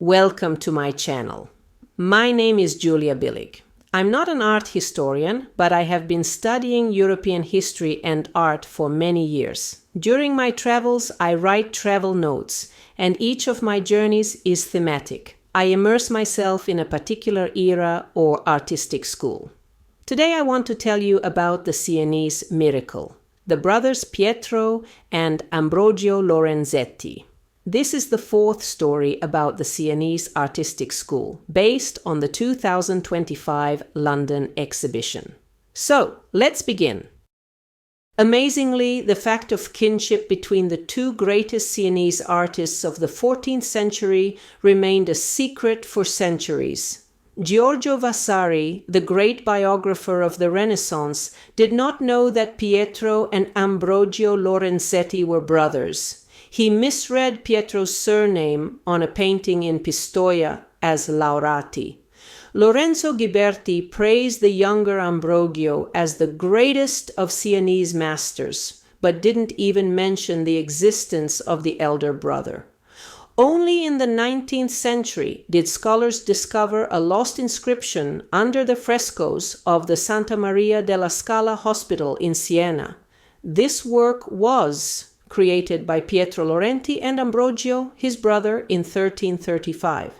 Welcome to my channel. My name is Julia Billig. I'm not an art historian, but I have been studying European history and art for many years. During my travels, I write travel notes, and each of my journeys is thematic. I immerse myself in a particular era or artistic school. Today I want to tell you about the Sienese miracle, the brothers Pietro and Ambrogio Lorenzetti. This is the fourth story about the Sienese artistic school, based on the 2025 London exhibition. So, let's begin. Amazingly, the fact of kinship between the two greatest Sienese artists of the 14th century remained a secret for centuries. Giorgio Vasari, the great biographer of the Renaissance, did not know that Pietro and Ambrogio Lorenzetti were brothers. He misread Pietro's surname on a painting in Pistoia as Laurati. Lorenzo Ghiberti praised the younger Ambrogio as the greatest of Sienese masters, but didn't even mention the existence of the elder brother. Only in the 19th century did scholars discover a lost inscription under the frescoes of the Santa Maria della Scala hospital in Siena. This work was created by Pietro Lorenzetti and Ambrogio, his brother, in 1335.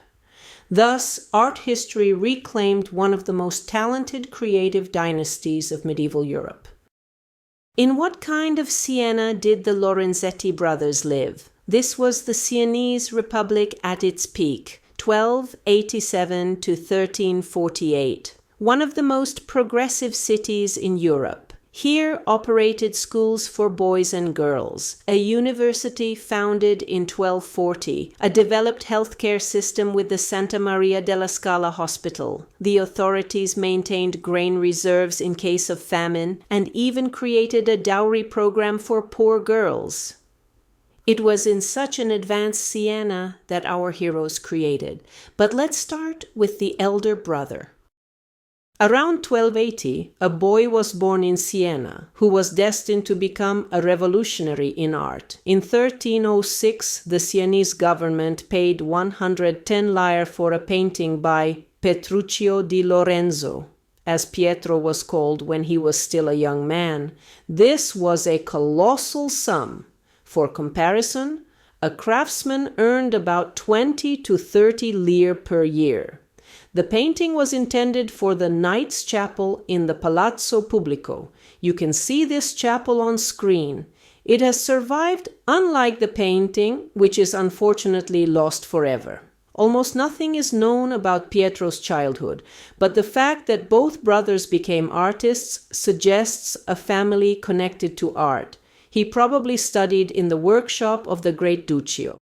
Thus, art history reclaimed one of the most talented creative dynasties of medieval Europe. In what kind of Siena did the Lorenzetti brothers live? This was the Sienese Republic at its peak, 1287 to 1348, one of the most progressive cities in Europe. Here operated schools for boys and girls, a university founded in 1240, a developed healthcare system with the Santa Maria della Scala hospital. The authorities maintained grain reserves in case of famine and even created a dowry program for poor girls. It was in such an advanced Siena that our heroes created. But let's start with the elder brother. Around 1280, a boy was born in Siena who was destined to become a revolutionary in art. In 1306, the Sienese government paid 110 lire for a painting by Petruccio di Lorenzo, as Pietro was called when he was still a young man. This was a colossal sum. For comparison, a craftsman earned about 20 to 30 lire per year. The painting was intended for the Knights' Chapel in the Palazzo Pubblico. You can see this chapel on screen. It has survived, unlike the painting, which is unfortunately lost forever. Almost nothing is known about Pietro's childhood, but the fact that both brothers became artists suggests a family connected to art. He probably studied in the workshop of the great Duccio.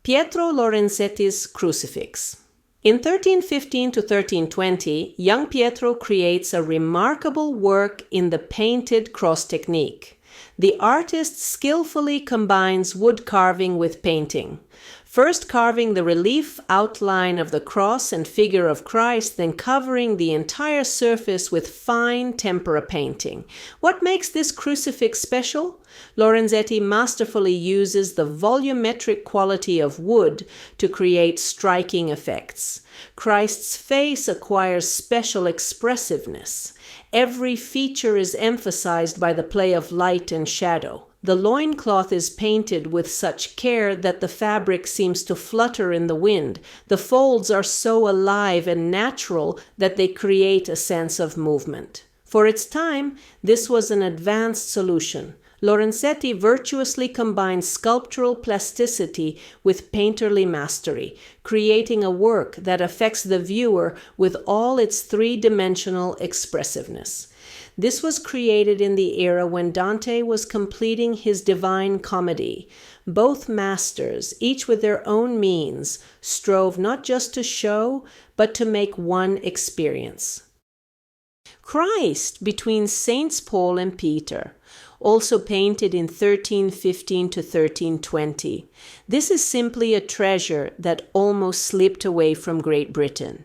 Pietro Lorenzetti's Crucifix. In 1315 to 1320, young Pietro creates a remarkable work in the painted cross technique. The artist skillfully combines wood carving with painting, first carving the relief outline of the cross and figure of Christ, then covering the entire surface with fine tempera painting. What makes this crucifix special? Lorenzetti masterfully uses the volumetric quality of wood to create striking effects. Christ's face acquires special expressiveness. Every feature is emphasized by the play of light and shadow. The loincloth is painted with such care that the fabric seems to flutter in the wind. The folds are so alive and natural that they create a sense of movement. For its time, this was an advanced solution. Lorenzetti virtuously combined sculptural plasticity with painterly mastery, creating a work that affects the viewer with all its three-dimensional expressiveness. This was created in the era when Dante was completing his Divine Comedy. Both masters, each with their own means, strove not just to show, but to make one experience. Christ between Saints Paul and Peter, also painted in 1315 to 1320. This is simply a treasure that almost slipped away from Great Britain.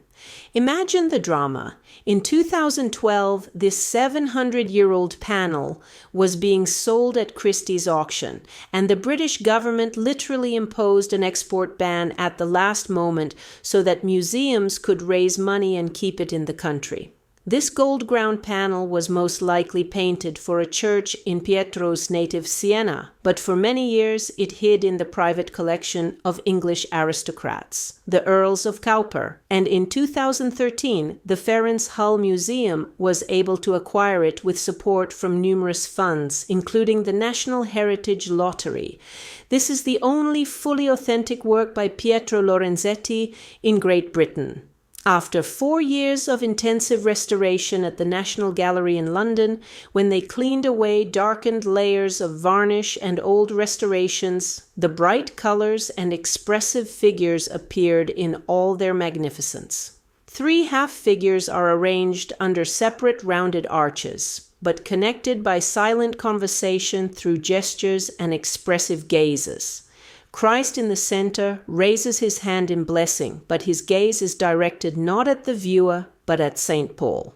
Imagine the drama. In 2012, this 700-year-old panel was being sold at Christie's auction, and the British government literally imposed an export ban at the last moment so that museums could raise money and keep it in the country. This gold-ground panel was most likely painted for a church in Pietro's native Siena, but for many years it hid in the private collection of English aristocrats, the Earls of Cowper, and in 2013 the Ferenc Hull Museum was able to acquire it with support from numerous funds, including the National Heritage Lottery. This is the only fully authentic work by Pietro Lorenzetti in Great Britain. After 4 years of intensive restoration at the National Gallery in London, when they cleaned away darkened layers of varnish and old restorations, the bright colors and expressive figures appeared in all their magnificence. 3 half-figures are arranged under separate rounded arches, but connected by silent conversation through gestures and expressive gazes. Christ in the center raises his hand in blessing, but his gaze is directed not at the viewer, but at St. Paul.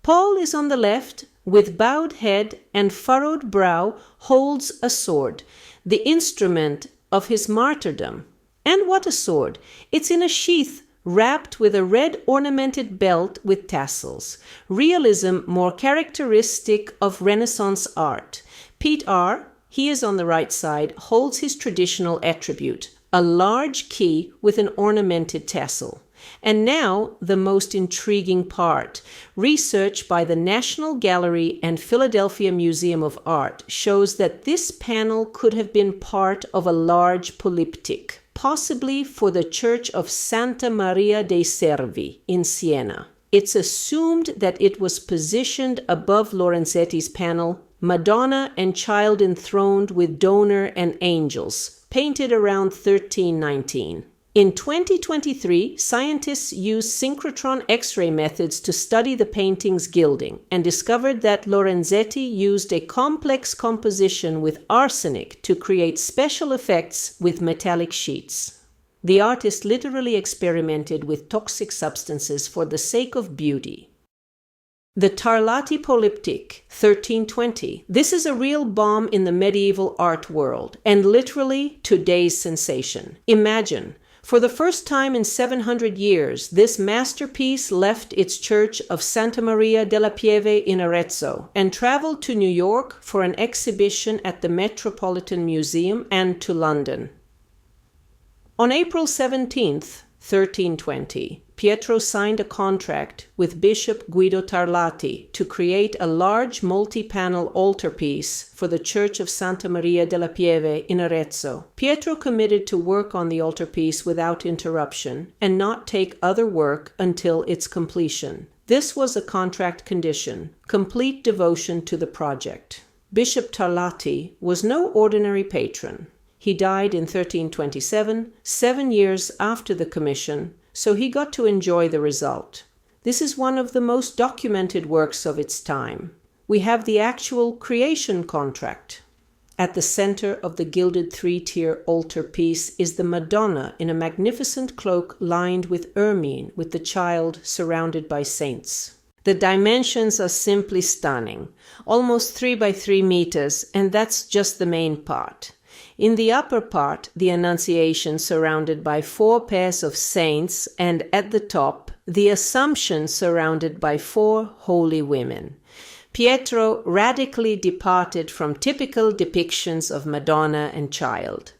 Paul is on the left, with bowed head and furrowed brow, holds a sword, the instrument of his martyrdom. And what a sword! It's in a sheath, wrapped with a red ornamented belt with tassels. Realism more characteristic of Renaissance art. Pete R., he is on the right side, holds his traditional attribute, a large key with an ornamented tassel. And now, the most intriguing part. Research by the National Gallery and Philadelphia Museum of Art shows that this panel could have been part of a large polyptych, possibly for the Church of Santa Maria dei Servi in Siena. It's assumed that it was positioned above Lorenzetti's panel, Madonna and Child enthroned with donor and angels, painted around 1319. In 2023, scientists used synchrotron X-ray methods to study the painting's gilding and discovered that Lorenzetti used a complex composition with arsenic to create special effects with metallic sheets. The artist literally experimented with toxic substances for the sake of beauty. The Tarlati Polyptych, 1320. This is a real bomb in the medieval art world, and literally today's sensation. Imagine, for the first time in 700 years, this masterpiece left its church of Santa Maria della Pieve in Arezzo and traveled to New York for an exhibition at the Metropolitan Museum and to London. On April 17th, 1320, Pietro signed a contract with Bishop Guido Tarlati to create a large multi-panel altarpiece for the Church of Santa Maria della Pieve in Arezzo. Pietro committed to work on the altarpiece without interruption and not take other work until its completion. This was a contract condition, complete devotion to the project. Bishop Tarlati was no ordinary patron. He died in 1327, 7 years after the commission, so he got to enjoy the result. This is one of the most documented works of its time. We have the actual creation contract. At the center of the gilded 3-tier altarpiece is the Madonna in a magnificent cloak lined with ermine, with the child surrounded by saints. The dimensions are simply stunning, almost 3 by 3 meters, and that's just the main part. In the upper part, the Annunciation surrounded by 4 pairs of saints, and at the top, the Assumption surrounded by 4 holy women. Pietro radically departed from typical depictions of Madonna and Child.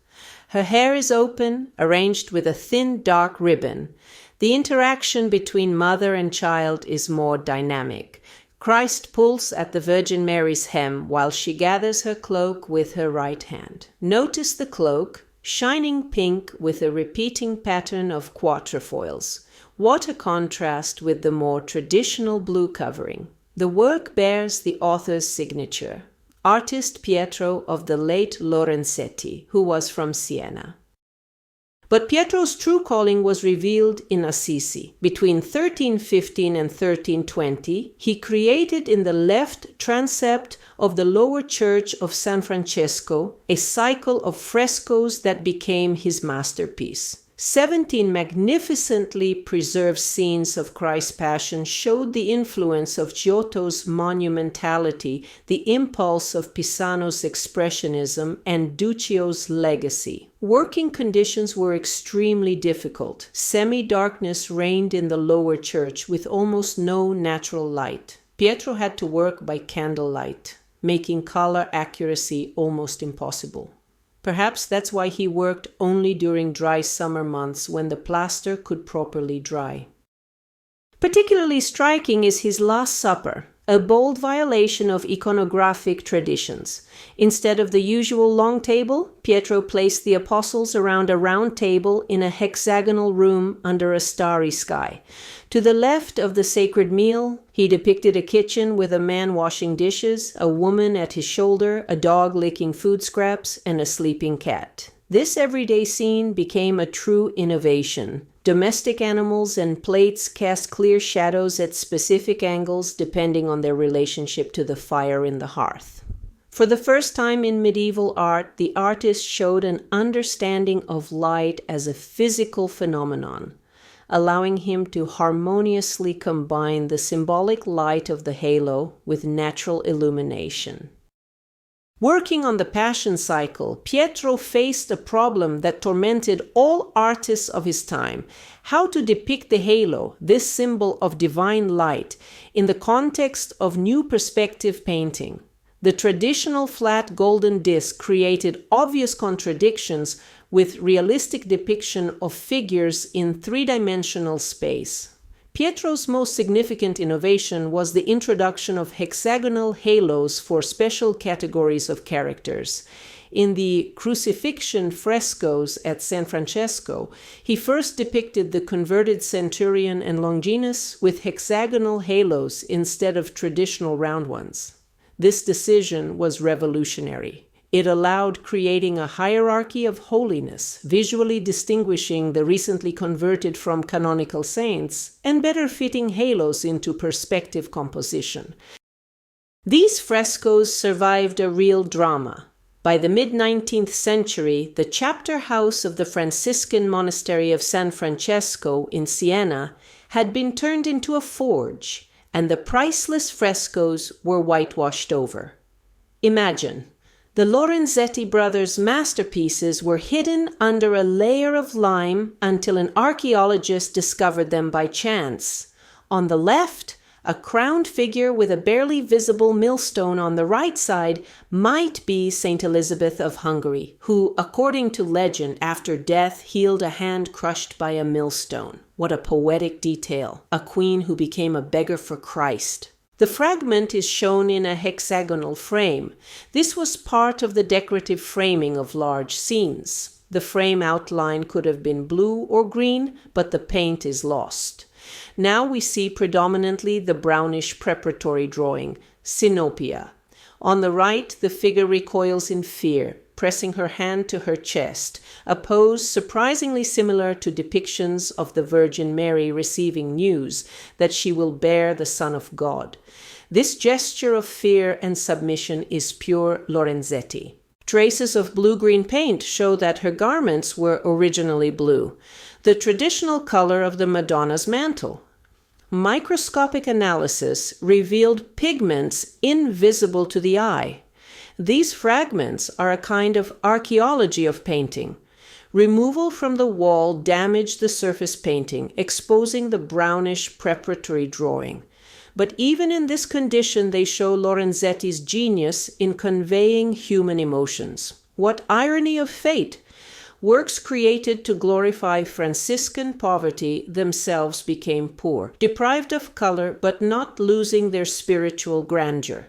Her hair is open, arranged with a thin dark ribbon. The interaction between mother and child is more dynamic. Christ pulls at the Virgin Mary's hem while she gathers her cloak with her right hand. Notice the cloak, shining pink with a repeating pattern of quatrefoils. What a contrast with the more traditional blue covering. The work bears the author's signature, artist Pietro of the late Lorenzetti, who was from Siena. But Pietro's true calling was revealed in Assisi. Between 1315 and 1320, he created in the left transept of the lower church of San Francesco a cycle of frescoes that became his masterpiece. 17 magnificently preserved scenes of Christ's Passion showed the influence of Giotto's monumentality, the impulse of Pisano's expressionism, and Duccio's legacy. Working conditions were extremely difficult. Semi-darkness reigned in the lower church with almost no natural light. Pietro had to work by candlelight, making color accuracy almost impossible. Perhaps that's why he worked only during dry summer months when the plaster could properly dry. Particularly striking is his Last Supper, a bold violation of iconographic traditions. Instead of the usual long table, Pietro placed the apostles around a round table in a hexagonal room under a starry sky. To the left of the sacred meal, he depicted a kitchen with a man washing dishes, a woman at his shoulder, a dog licking food scraps, and a sleeping cat. This everyday scene became a true innovation. Domestic animals and plates cast clear shadows at specific angles depending on their relationship to the fire in the hearth. For the first time in medieval art, the artist showed an understanding of light as a physical phenomenon, allowing him to harmoniously combine the symbolic light of the halo with natural illumination. Working on the Passion cycle, Pietro faced a problem that tormented all artists of his time: how to depict the halo, this symbol of divine light, in the context of new perspective painting. The traditional flat golden disc created obvious contradictions with realistic depiction of figures in three-dimensional space. Pietro's most significant innovation was the introduction of hexagonal halos for special categories of characters. In the Crucifixion frescoes at San Francesco, he first depicted the converted centurion and Longinus with hexagonal halos instead of traditional round ones. This decision was revolutionary. It allowed creating a hierarchy of holiness, visually distinguishing the recently converted from canonical saints, and better fitting halos into perspective composition. These frescoes survived a real drama. By the mid-19th century, the chapter house of the Franciscan monastery of San Francesco in Siena had been turned into a forge, and the priceless frescoes were whitewashed over. Imagine, the Lorenzetti brothers' masterpieces were hidden under a layer of lime until an archaeologist discovered them by chance. On the left, a crowned figure with a barely visible millstone on the right side might be Saint Elizabeth of Hungary, who, according to legend, after death healed a hand crushed by a millstone. What a poetic detail! A queen who became a beggar for Christ. The fragment is shown in a hexagonal frame. This was part of the decorative framing of large scenes. The frame outline could have been blue or green, but the paint is lost. Now we see predominantly the brownish preparatory drawing, synopia. On the right, the figure recoils in fear, pressing her hand to her chest, a pose surprisingly similar to depictions of the Virgin Mary receiving news that she will bear the Son of God. This gesture of fear and submission is pure Lorenzetti. Traces of blue-green paint show that her garments were originally blue, the traditional color of the Madonna's mantle. Microscopic analysis revealed pigments invisible to the eye. These fragments are a kind of archaeology of painting. Removal from the wall damaged the surface painting, exposing the brownish preparatory drawing. But even in this condition, they show Lorenzetti's genius in conveying human emotions. What irony of fate! Works created to glorify Franciscan poverty themselves became poor, deprived of color but not losing their spiritual grandeur.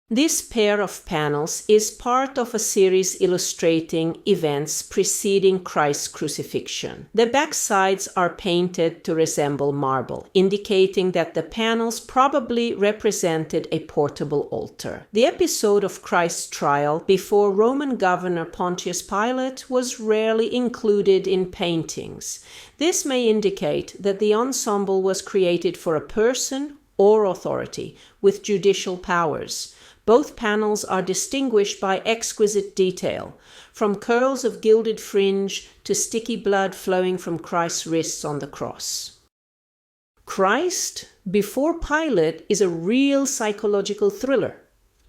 This pair of panels is part of a series illustrating events preceding Christ's crucifixion. The back sides are painted to resemble marble, indicating that the panels probably represented a portable altar. The episode of Christ's trial before Roman governor Pontius Pilate was rarely included in paintings. This may indicate that the ensemble was created for a person or authority with judicial powers. Both panels are distinguished by exquisite detail, from curls of gilded fringe to sticky blood flowing from Christ's wrists on the cross. Christ before Pilate is a real psychological thriller.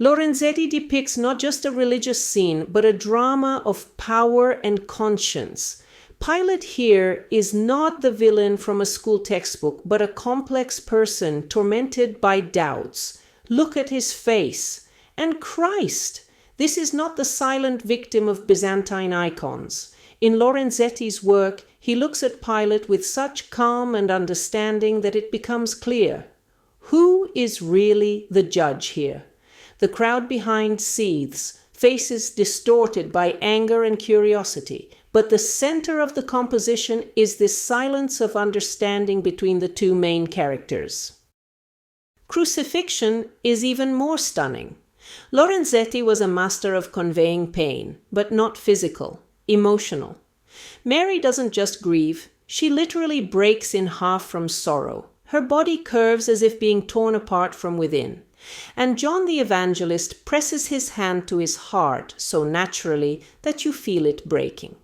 Lorenzetti depicts not just a religious scene, but a drama of power and conscience. Pilate here is not the villain from a school textbook, but a complex person tormented by doubts. Look at his face. And Christ! This is not the silent victim of Byzantine icons. In Lorenzetti's work, he looks at Pilate with such calm and understanding that it becomes clear. Who is really the judge here? The crowd behind seethes, faces distorted by anger and curiosity, but the center of the composition is this silence of understanding between the two main characters. Crucifixion is even more stunning. Lorenzetti was a master of conveying pain, but not physical, emotional. Mary doesn't just grieve, she literally breaks in half from sorrow. Her body curves as if being torn apart from within. And John the Evangelist presses his hand to his heart so naturally that you feel it breaking.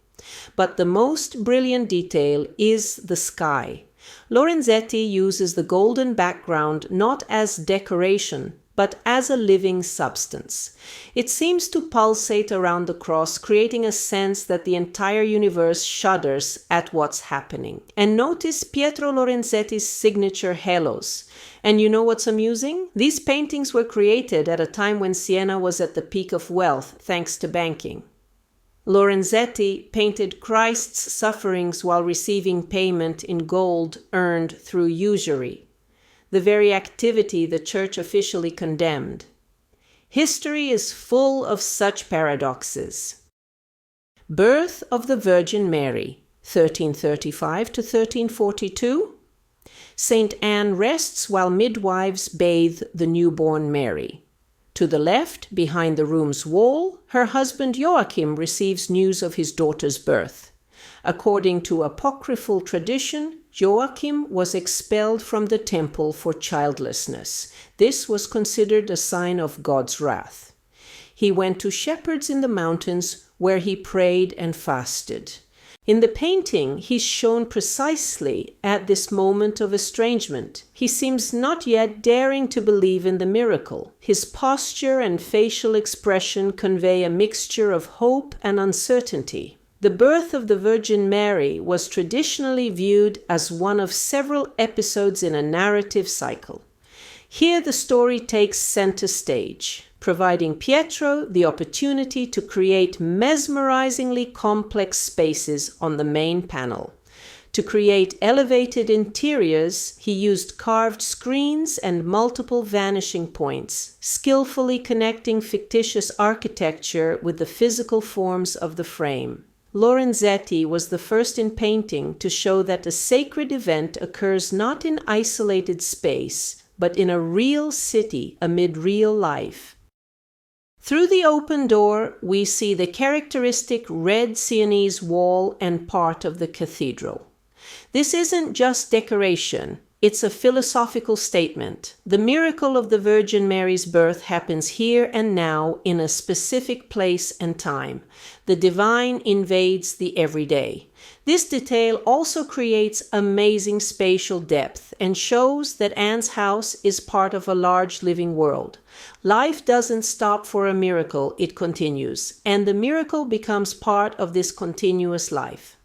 But the most brilliant detail is the sky. Lorenzetti uses the golden background not as decoration, but as a living substance. It seems to pulsate around the cross, creating a sense that the entire universe shudders at what's happening. And notice Pietro Lorenzetti's signature halos. And you know what's amusing? These paintings were created at a time when Siena was at the peak of wealth, thanks to banking. Lorenzetti painted Christ's sufferings while receiving payment in gold earned through usury, the very activity the Church officially condemned. History is full of such paradoxes. Birth of the Virgin Mary, 1335 to 1342. Saint Anne rests while midwives bathe the newborn Mary. To the left, behind the room's wall, her husband Joachim receives news of his daughter's birth. According to apocryphal tradition, Joachim was expelled from the temple for childlessness. This was considered a sign of God's wrath. He went to shepherds in the mountains where he prayed and fasted. In the painting, he's shown precisely at this moment of estrangement. He seems not yet daring to believe in the miracle. His posture and facial expression convey a mixture of hope and uncertainty. The birth of the Virgin Mary was traditionally viewed as one of several episodes in a narrative cycle. Here the story takes center stage, providing Pietro the opportunity to create mesmerizingly complex spaces on the main panel. To create elevated interiors, he used carved screens and multiple vanishing points, skillfully connecting fictitious architecture with the physical forms of the frame. Lorenzetti was the first in painting to show that a sacred event occurs not in isolated space, but in a real city amid real life. Through the open door, we see the characteristic red Sienese wall and part of the cathedral. This isn't just decoration, it's a philosophical statement. The miracle of the Virgin Mary's birth happens here and now in a specific place and time. The divine invades the everyday. This detail also creates amazing spatial depth and shows that Anne's house is part of a large living world. Life doesn't stop for a miracle, it continues, and the miracle becomes part of this continuous life.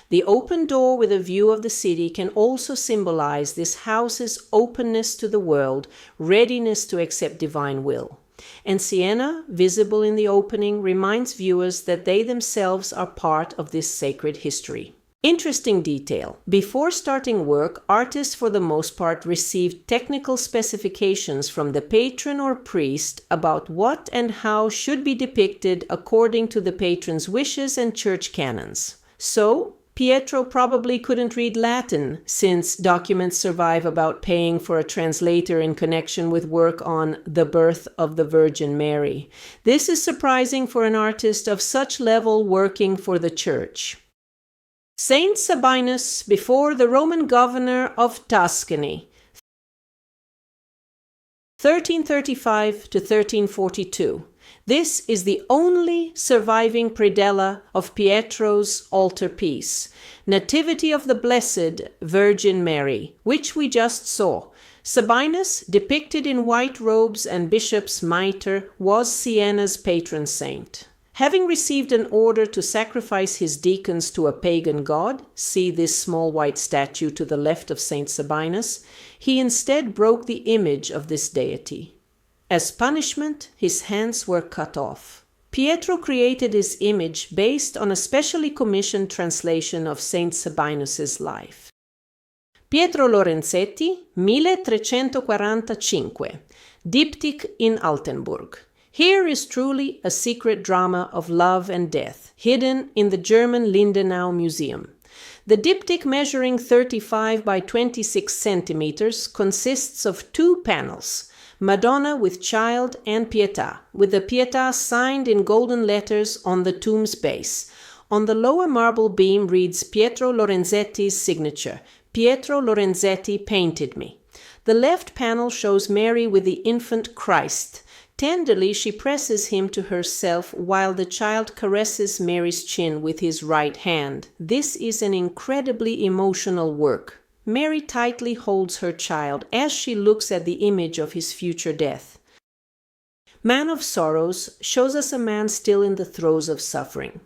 The open door with a view of the city can also symbolize this house's openness to the world, readiness to accept divine will. And Siena, visible in the opening, reminds viewers that they themselves are part of this sacred history. Interesting detail. Before starting work, artists for the most part received technical specifications from the patron or priest about what and how should be depicted according to the patron's wishes and church canons. So, Pietro probably couldn't read Latin, since documents survive about paying for a translator in connection with work on the birth of the Virgin Mary. This is surprising for an artist of such level working for the church. Saint Sabinus before the Roman governor of Tuscany. 1335 to 1342. This is the only surviving predella of Pietro's altarpiece, Nativity of the Blessed Virgin Mary, which we just saw. Sabinus, depicted in white robes and bishop's mitre, was Siena's patron saint. Having received an order to sacrifice his deacons to a pagan god, see this small white statue to the left of Saint Sabinus, he instead broke the image of this deity. As punishment, his hands were cut off. Pietro created his image based on a specially commissioned translation of Saint Sabinus's life. Pietro Lorenzetti, 1345, Diptych in Altenburg. Here is truly a secret drama of love and death, hidden in the German Lindenau Museum. The diptych, measuring 35 by 26 centimeters, consists of two panels, Madonna with Child and Pietà, with the Pietà signed in golden letters on the tomb's base. On the lower marble beam reads Pietro Lorenzetti's signature, Pietro Lorenzetti painted me. The left panel shows Mary with the infant Christ. Tenderly she presses him to herself while the child caresses Mary's chin with his right hand. This is an incredibly emotional work. Mary tightly holds her child as she looks at the image of his future death. Man of Sorrows shows us a man still in the throes of suffering.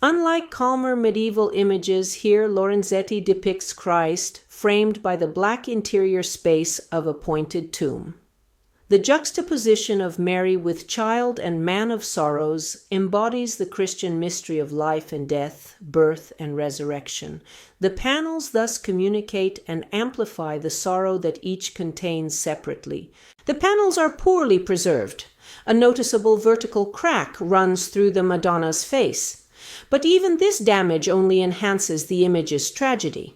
Unlike calmer medieval images, here Lorenzetti depicts Christ framed by the black interior space of a pointed tomb. The juxtaposition of Mary with Child and Man of Sorrows embodies the Christian mystery of life and death, birth and resurrection. The panels thus communicate and amplify the sorrow that each contains separately. The panels are poorly preserved. A noticeable vertical crack runs through the Madonna's face. But even this damage only enhances the image's tragedy.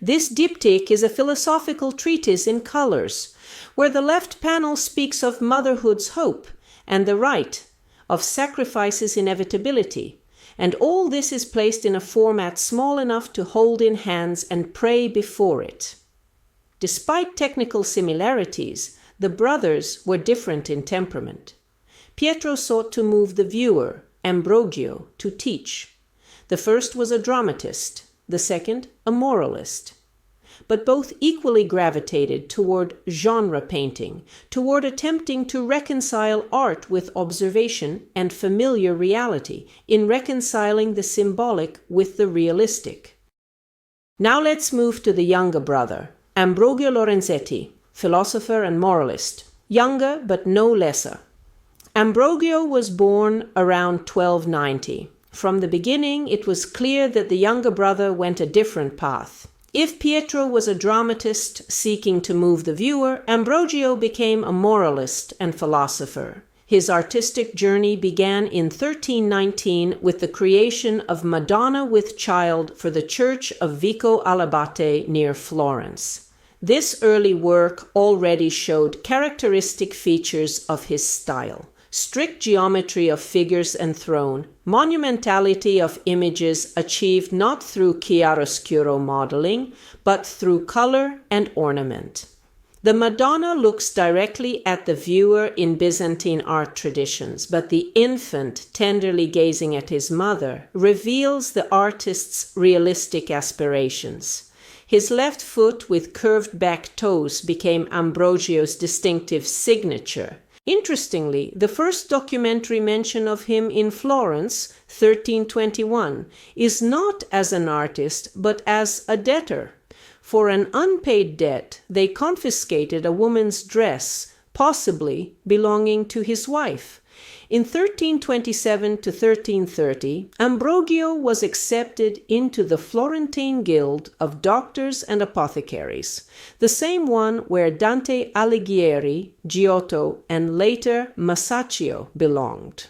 This diptych is a philosophical treatise in colors, where the left panel speaks of motherhood's hope and the right of sacrifice's inevitability, and all this is placed in a format small enough to hold in hands and pray before it. Despite technical similarities, the brothers were different in temperament. Pietro sought to move the viewer, Ambrogio, to teach. The first was a dramatist, the second a moralist. But both equally gravitated toward genre painting, toward attempting to reconcile art with observation and familiar reality, in reconciling the symbolic with the realistic. Now let's move to the younger brother, Ambrogio Lorenzetti, philosopher and moralist, younger but no lesser. Ambrogio was born around 1290. From the beginning, it was clear that the younger brother went a different path. If Pietro was a dramatist seeking to move the viewer, Ambrogio became a moralist and philosopher. His artistic journey began in 1319 with the creation of Madonna with Child for the church of Vico all'Abate near Florence. This early work already showed characteristic features of his style. Strict geometry of figures and throne, monumentality of images achieved not through chiaroscuro modeling, but through color and ornament. The Madonna looks directly at the viewer in Byzantine art traditions, but the infant tenderly gazing at his mother reveals the artist's realistic aspirations. His left foot with curved back toes became Ambrogio's distinctive signature. Interestingly, the first documentary mention of him in Florence, 1321, is not as an artist, but as a debtor. For an unpaid debt, they confiscated a woman's dress, possibly belonging to his wife. In 1327 to 1330, Ambrogio was accepted into the Florentine Guild of Doctors and Apothecaries, the same one where Dante Alighieri, Giotto, and later Masaccio belonged.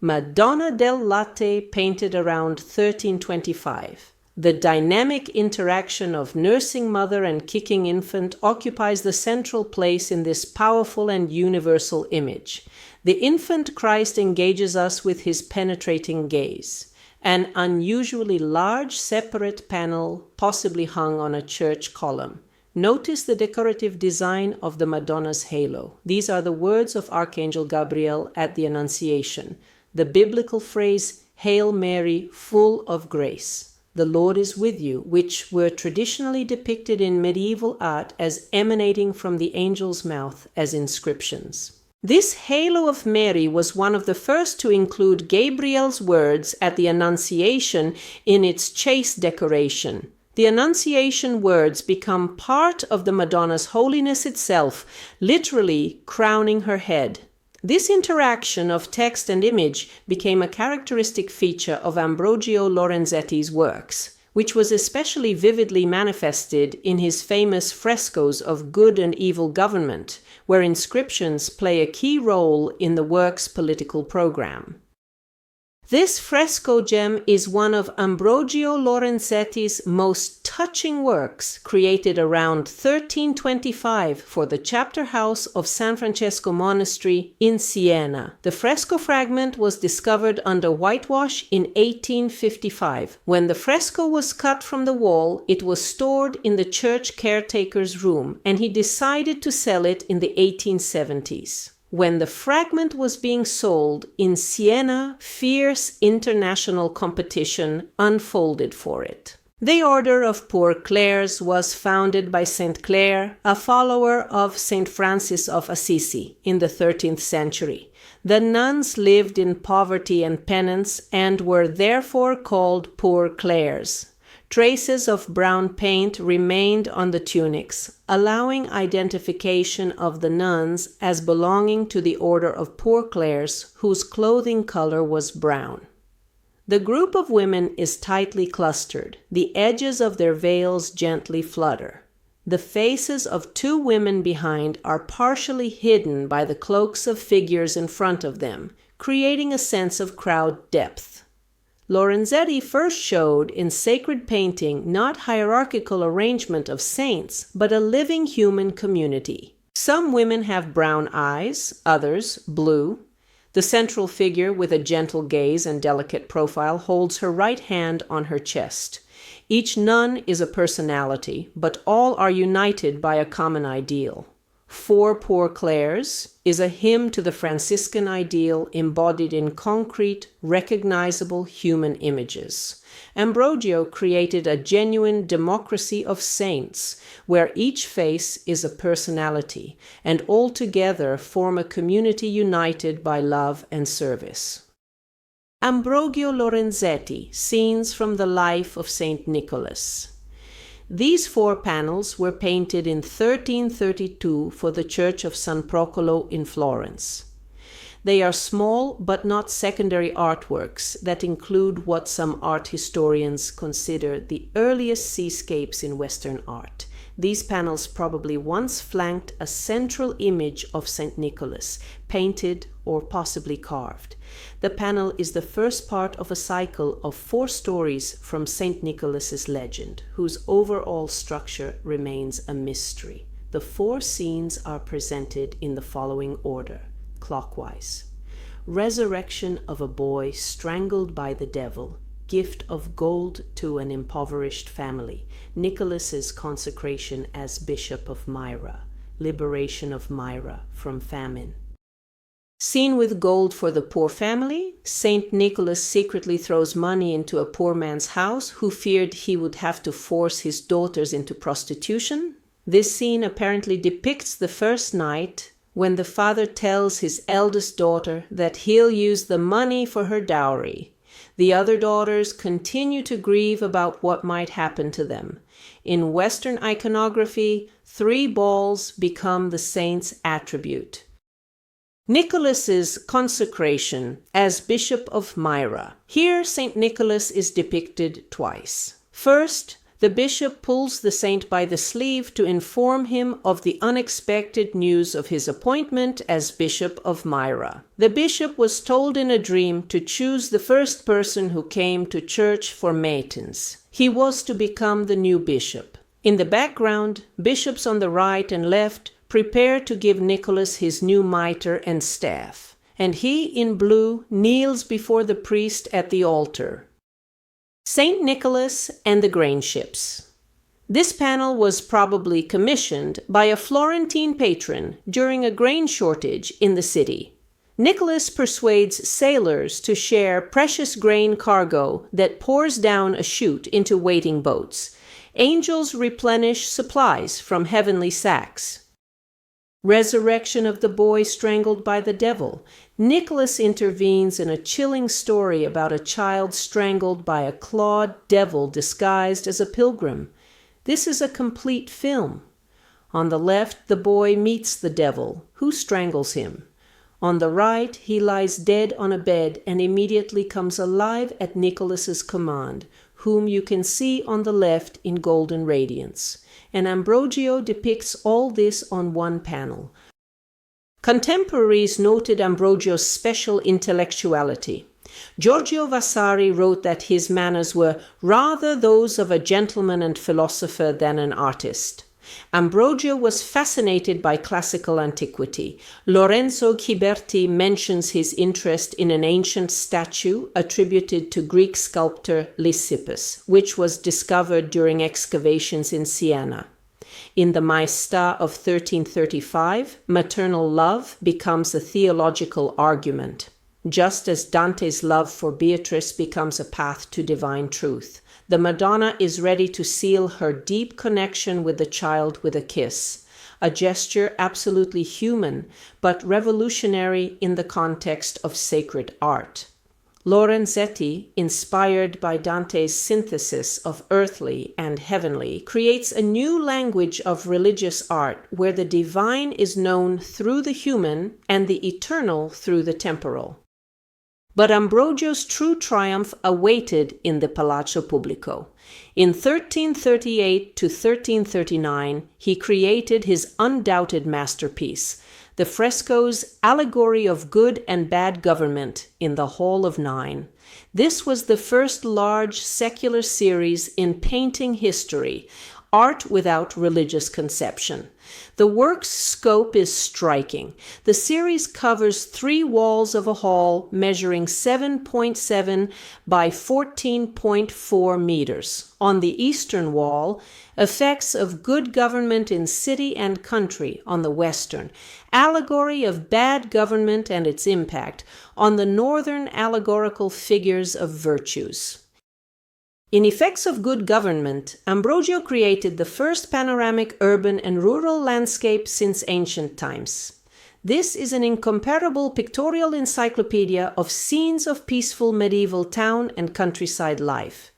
Madonna del Latte, painted around 1325. The dynamic interaction of nursing mother and kicking infant occupies the central place in this powerful and universal image. The infant Christ engages us with his penetrating gaze. An unusually large separate panel, possibly hung on a church column. Notice the decorative design of the Madonna's halo. These are the words of Archangel Gabriel at the Annunciation. The biblical phrase, Hail Mary, full of grace. The Lord is with you, which were traditionally depicted in medieval art as emanating from the angel's mouth as inscriptions. This halo of Mary was one of the first to include Gabriel's words at the Annunciation in its chaste decoration. The Annunciation words become part of the Madonna's holiness itself, literally crowning her head. This interaction of text and image became a characteristic feature of Ambrogio Lorenzetti's works, which was especially vividly manifested in his famous frescoes of good and evil government, where inscriptions play a key role in the work's political program. This fresco gem is one of Ambrogio Lorenzetti's most touching works, created around 1325 for the chapter house of San Francesco Monastery in Siena. The fresco fragment was discovered under whitewash in 1855. When the fresco was cut from the wall, it was stored in the church caretaker's room, and he decided to sell it in the 1870s. When the fragment was being sold in Siena, fierce international competition unfolded for it. The Order of Poor Clares was founded by Saint Clare, a follower of Saint Francis of Assisi, in the 13th century. The nuns lived in poverty and penance and were therefore called Poor Clares. Traces of brown paint remained on the tunics, allowing identification of the nuns as belonging to the Order of Poor Clares, whose clothing color was brown. The group of women is tightly clustered. The edges of their veils gently flutter. The faces of two women behind are partially hidden by the cloaks of figures in front of them, creating a sense of crowd depth. Lorenzetti first showed in sacred painting not hierarchical arrangement of saints, but a living human community. Some women have brown eyes, others blue. The central figure, with a gentle gaze and delicate profile, holds her right hand on her chest. Each nun is a personality, but all are united by a common ideal. Four Poor Clares is a hymn to the Franciscan ideal embodied in concrete, recognizable human images. Ambrogio created a genuine democracy of saints, where each face is a personality, and all together form a community united by love and service. Ambrogio Lorenzetti, Scenes from the Life of Saint Nicholas. These four panels were painted in 1332 for the Church of San Procolo in Florence. They are small but not secondary artworks that include what some art historians consider the earliest seascapes in Western art. These panels probably once flanked a central image of St. Nicholas, painted or possibly carved. The panel is the first part of a cycle of 4 stories from St. Nicholas's legend, whose overall structure remains a mystery. The 4 scenes are presented in the following order, clockwise. Resurrection of a boy strangled by the devil, gift of gold to an impoverished family, Nicholas's consecration as Bishop of Myra, liberation of Myra from famine. Scene with gold for the poor family. Saint Nicholas secretly throws money into a poor man's house who feared he would have to force his daughters into prostitution. This scene apparently depicts the first night when the father tells his eldest daughter that he'll use the money for her dowry. The other daughters continue to grieve about what might happen to them. In Western iconography, 3 balls become the saint's attribute. Nicholas's consecration as Bishop of Myra. Here, St. Nicholas is depicted twice. First, the bishop pulls the saint by the sleeve to inform him of the unexpected news of his appointment as Bishop of Myra. The bishop was told in a dream to choose the first person who came to church for matins. He was to become the new bishop. In the background, bishops on the right and left prepare to give Nicholas his new mitre and staff, and he, in blue, kneels before the priest at the altar. Saint Nicholas and the Grain Ships. This panel was probably commissioned by a Florentine patron during a grain shortage in the city. Nicholas persuades sailors to share precious grain cargo that pours down a chute into waiting boats. Angels replenish supplies from heavenly sacks. Resurrection of the boy strangled by the devil. Nicholas intervenes in a chilling story about a child strangled by a clawed devil disguised as a pilgrim. This is a complete film. On the left, the boy meets the devil, who strangles him. On the right, he lies dead on a bed and immediately comes alive at Nicholas's command, whom you can see on the left in golden radiance. And Ambrogio depicts all this on one panel. Contemporaries noted Ambrogio's special intellectuality. Giorgio Vasari wrote that his manners were rather those of a gentleman and philosopher than an artist. Ambrogio was fascinated by classical antiquity. Lorenzo Ghiberti mentions his interest in an ancient statue attributed to Greek sculptor Lysippus, which was discovered during excavations in Siena. In the Maestà of 1335, maternal love becomes a theological argument, just as Dante's love for Beatrice becomes a path to divine truth. The Madonna is ready to seal her deep connection with the child with a kiss, a gesture absolutely human, but revolutionary in the context of sacred art. Lorenzetti, inspired by Dante's synthesis of earthly and heavenly, creates a new language of religious art where the divine is known through the human and the eternal through the temporal. But Ambrogio's true triumph awaited in the Palazzo Pubblico. In 1338 to 1339, he created his undoubted masterpiece, the frescoes Allegory of Good and Bad Government in the Hall of Nine. This was the first large secular series in painting history, art without religious conception. The work's scope is striking. The series covers 3 walls of a hall measuring 7.7 by 14.4 meters. On the eastern wall, effects of good government in city and country on the western, allegory of bad government and its impact on the northern, allegorical figures of virtues. In Effects of Good Government, Ambrogio created the first panoramic urban and rural landscape since ancient times. This is an incomparable pictorial encyclopedia of scenes of peaceful medieval town and countryside life.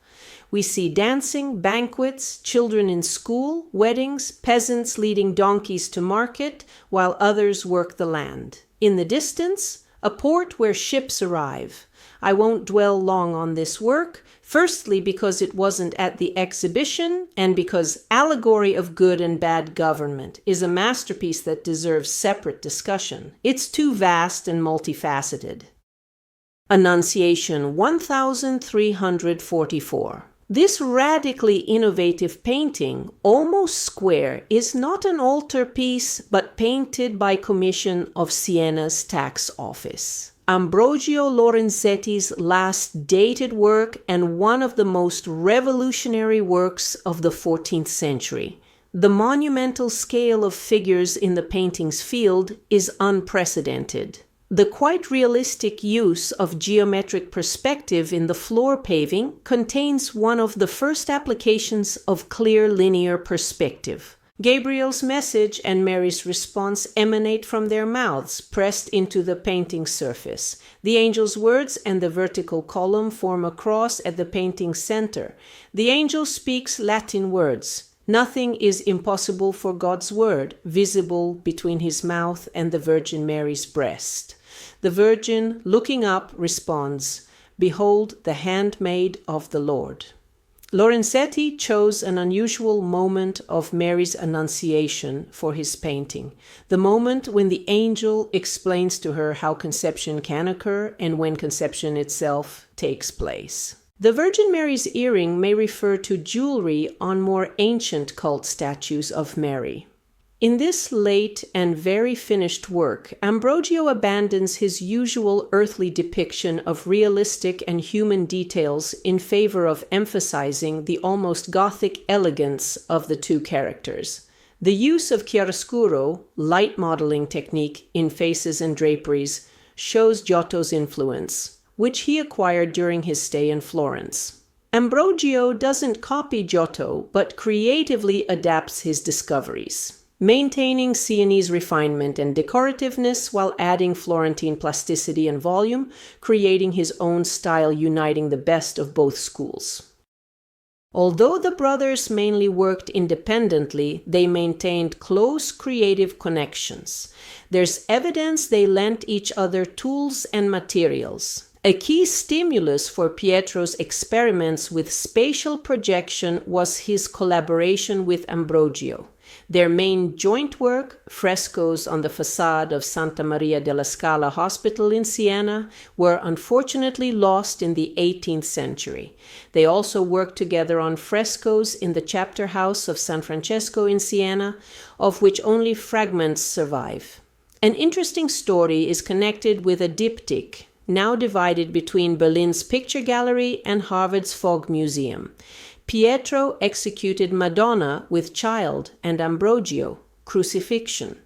We see dancing, banquets, children in school, weddings, peasants leading donkeys to market, while others work the land. In the distance, a port where ships arrive. I won't dwell long on this work, firstly because it wasn't at the exhibition, and because Allegory of Good and Bad Government is a masterpiece that deserves separate discussion. It's too vast and multifaceted. Annunciation 1344. This radically innovative painting, almost square, is not an altarpiece but painted by commission of Siena's tax office. Ambrogio Lorenzetti's last dated work and one of the most revolutionary works of the 14th century. The monumental scale of figures in the painting's field is unprecedented. The quite realistic use of geometric perspective in the floor paving contains one of the first applications of clear linear perspective. Gabriel's message and Mary's response emanate from their mouths, pressed into the painting surface. The angel's words and the vertical column form a cross at the painting's center. The angel speaks Latin words. Nothing is impossible for God's word, visible between his mouth and the Virgin Mary's breast. The Virgin, looking up, responds, "Behold the handmaid of the Lord." Lorenzetti chose an unusual moment of Mary's Annunciation for his painting, the moment when the angel explains to her how conception can occur and when conception itself takes place. The Virgin Mary's earring may refer to jewelry on more ancient cult statues of Mary. In this late and very finished work, Ambrogio abandons his usual earthly depiction of realistic and human details in favor of emphasizing the almost Gothic elegance of the two characters. The use of chiaroscuro, light modeling technique in faces and draperies, shows Giotto's influence, which he acquired during his stay in Florence. Ambrogio doesn't copy Giotto, but creatively adapts his discoveries, maintaining Sienese refinement and decorativeness while adding Florentine plasticity and volume, creating his own style uniting the best of both schools. Although the brothers mainly worked independently, they maintained close creative connections. There's evidence they lent each other tools and materials. A key stimulus for Pietro's experiments with spatial projection was his collaboration with Ambrogio. Their main joint work, frescoes on the facade of Santa Maria della Scala Hospital in Siena, were unfortunately lost in the 18th century. They also worked together on frescoes in the chapter house of San Francesco in Siena, of which only fragments survive. An interesting story is connected with a diptych, now divided between Berlin's Picture Gallery and Harvard's Fogg Museum. Pietro executed Madonna with Child and Ambrogio, Crucifixion.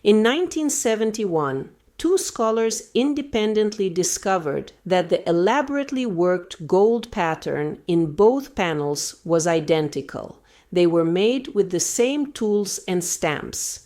In 1971, two scholars independently discovered that the elaborately worked gold pattern in both panels was identical. They were made with the same tools and stamps.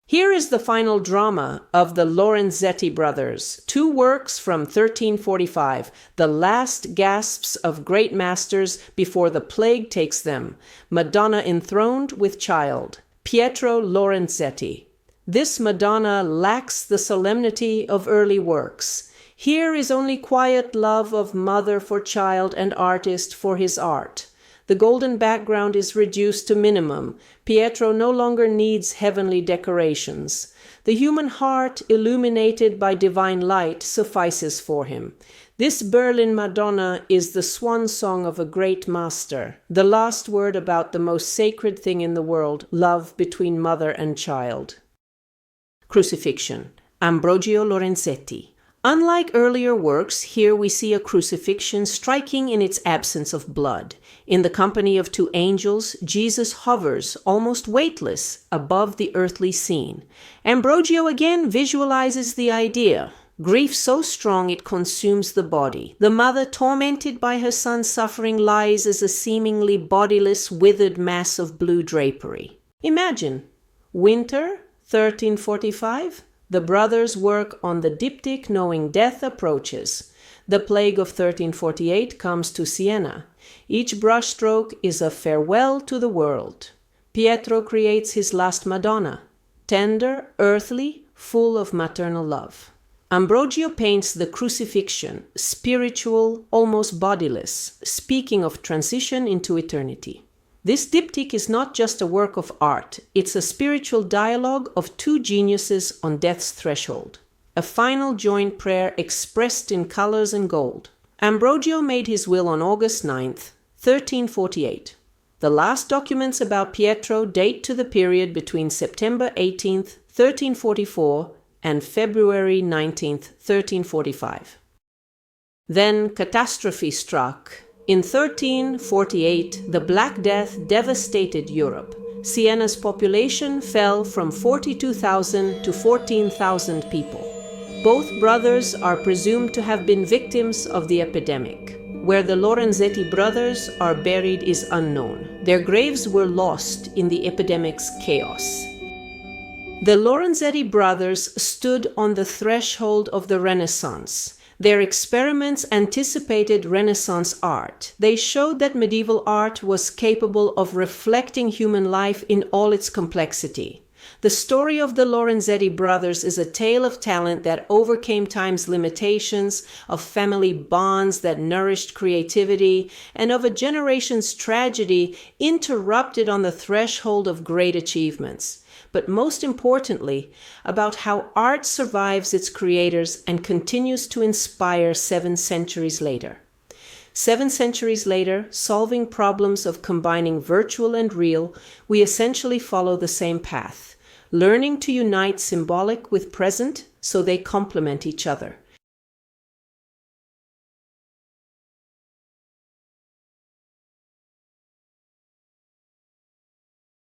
Here is the final drama of the Lorenzetti brothers, two works from 1345, the last gasps of great masters before the plague takes them, Madonna enthroned with Child, Pietro Lorenzetti. This Madonna lacks the solemnity of early works. Here is only quiet love of mother for child and artist for his art. The golden background is reduced to minimum. Pietro no longer needs heavenly decorations. The human heart, illuminated by divine light, suffices for him. This Berlin Madonna is the swan song of a great master, the last word about the most sacred thing in the world, love between mother and child. Crucifixion, Ambrogio Lorenzetti. Unlike earlier works, here we see a crucifixion striking in its absence of blood. In the company of two angels, Jesus hovers, almost weightless, above the earthly scene. Ambrogio again visualizes the idea. Grief so strong it consumes the body. The mother, tormented by her son's suffering, lies as a seemingly bodiless, withered mass of blue drapery. Imagine, winter, 1345. The brothers work on the diptych knowing death approaches. The plague of 1348 comes to Siena. Each brushstroke is a farewell to the world. Pietro creates his last Madonna, tender, earthly, full of maternal love. Ambrogio paints the Crucifixion, spiritual, almost bodiless, speaking of transition into eternity. This diptych is not just a work of art, it's a spiritual dialogue of two geniuses on death's threshold. A final joint prayer expressed in colors and gold. Ambrogio made his will on August 9th, 1348. The last documents about Pietro date to the period between September 18th, 1344 and February 19th, 1345. Then catastrophe struck. In 1348, the Black Death devastated Europe. Siena's population fell from 42,000 to 14,000 people. Both brothers are presumed to have been victims of the epidemic. Where the Lorenzetti brothers are buried is unknown. Their graves were lost in the epidemic's chaos. The Lorenzetti brothers stood on the threshold of the Renaissance. Their experiments anticipated Renaissance art. They showed that medieval art was capable of reflecting human life in all its complexity. The story of the Lorenzetti brothers is a tale of talent that overcame time's limitations, of family bonds that nourished creativity, and of a generation's tragedy interrupted on the threshold of great achievements. But most importantly, about how art survives its creators and continues to inspire 7 centuries later. 7 centuries later, solving problems of combining virtual and real, we essentially follow the same path, learning to unite symbolic with present so they complement each other.